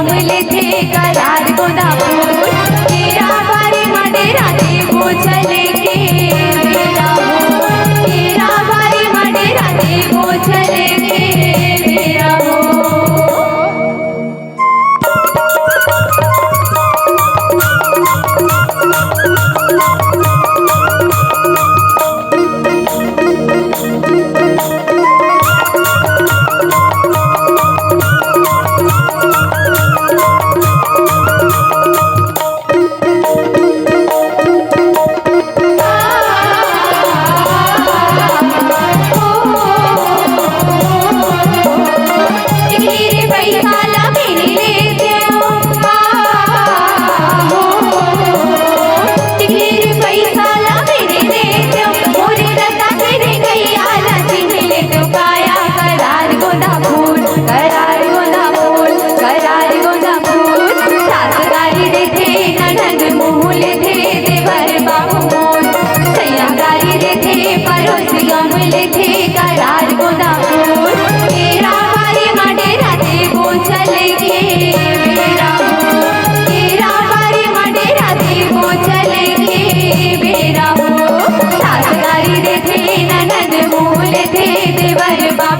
गमले थे करार गोदा फूल तेरा बारी मडेरा दे वो चले के मेरा हो तेरा बारी मडेरा दे वो चले के मेरा हो। गमले थे करार गोदा फूल तेरा बारी मडेरा दे वो चले के मेरा हो तेरा बारी मडेरा दे वो चले के मेरा हो। सासगारी रे थे ननद मूल थे देवर बा